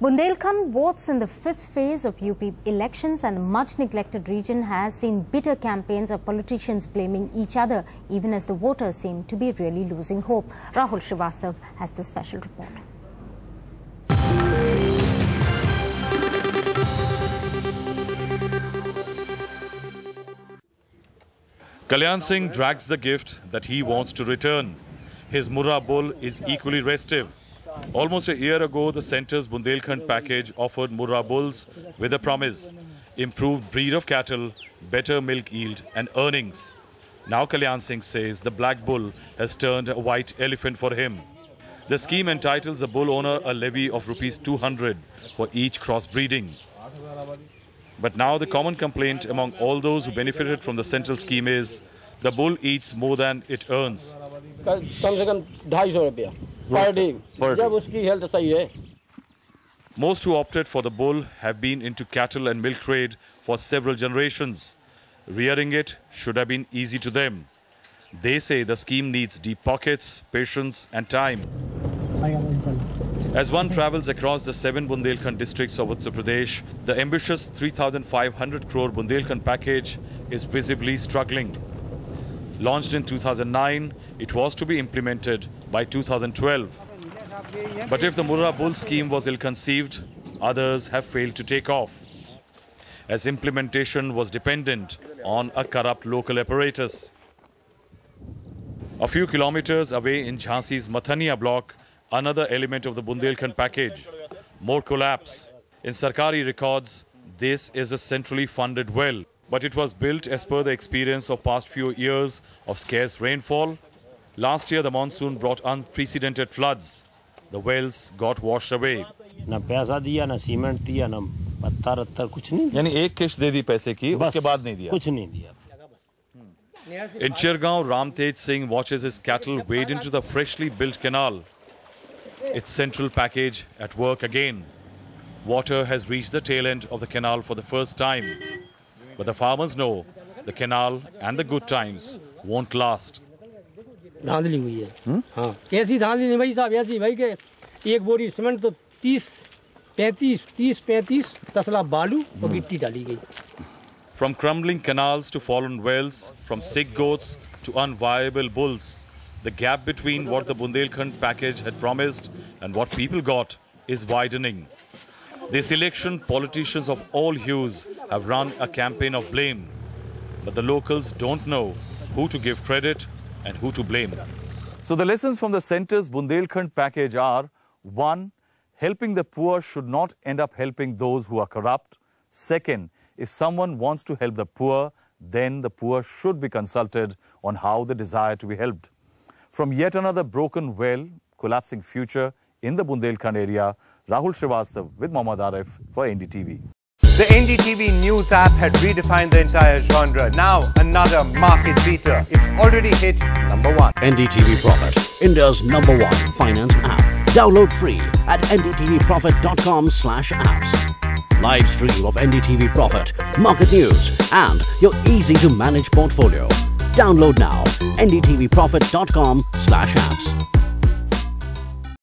Bundelkhand votes in the fifth phase of UP elections, and a much-neglected region has seen bitter campaigns of politicians blaming each other, even as the voters seem to be really losing hope. Rahul Srivastava has the special report. Kalyan Singh drags the gift that he wants to return. His Murrah bull is equally restive. Almost a year ago, the centre's Bundelkhand package offered Murrah bulls with a promise: improved breed of cattle, better milk yield and earnings. Now Kalyan Singh says the black bull has turned a white elephant for him. The scheme entitles the bull owner a levy of ₹200 for each crossbreeding. But now the common complaint among all those who benefited from the central scheme is the bull eats more than it earns. Most who opted for the bull have been into cattle and milk trade for several generations. Rearing it should have been easy to them. They say the scheme needs deep pockets, patience and time. As one travels across the 7 Bundelkhand districts of Uttar Pradesh, the ambitious 3,500 crore Bundelkhand package is visibly struggling. Launched in 2009, it was to be implemented by 2012. But if the Murrah bull scheme was ill-conceived, others have failed to take off, as implementation was dependent on a corrupt local apparatus. A few kilometers away in Jhansi's Mathania block, another element of the Bundelkhand package, more collapse. In Sarkari records, this is a centrally funded well, but it was built as per the experience of past few years of scarce rainfall. Last year, the monsoon brought unprecedented floods. The wells got washed away. ना पैसा दिया, ना cement दिया, ना पत्थर कुछ नहीं. यानी एक किश्त दे दी पैसे की, उसके बाद नहीं दिया. कुछ नहीं दिया. In Chirgaon, Ram Tej Singh watches his cattle wade into the freshly built canal. Its central package at work again. Water has reached the tail end of the canal for the first time. But the farmers know the canal and the good times won't last. धांधली हुई है. हाँ, ऐसी धांधली नहीं भाई साहब, ऐसी भाई के एक बोरी सीमेंट तो 30-35 तसला बालू और गिट्टी डाली गई. From crumbling canals to fallen wells, from sick goats to unviable bulls, the gap between what the Bundelkhand package had promised and what people got is widening. This election, politicians of all hues have run a campaign of blame, but the locals don't know who to give credit and who to blame. So the lessons from the centre's Bundelkhand package are: 1. Helping the poor should not end up helping those who are corrupt. 2. If someone wants to help the poor, then the poor should be consulted on how they desire to be helped. From yet another broken well, collapsing future in the Bundelkhand area, Rahul Srivastava with Mohammad Arif for NDTV. The NDTV News app had redefined the entire genre. Now another market beater. It's already hit #1. NDTV Profit, India's #1 finance app. Download free at ndtvprofit.com/apps. Live stream of NDTV Profit, market news and your easy-to-manage portfolio. Download now, ndtvprofit.com/apps.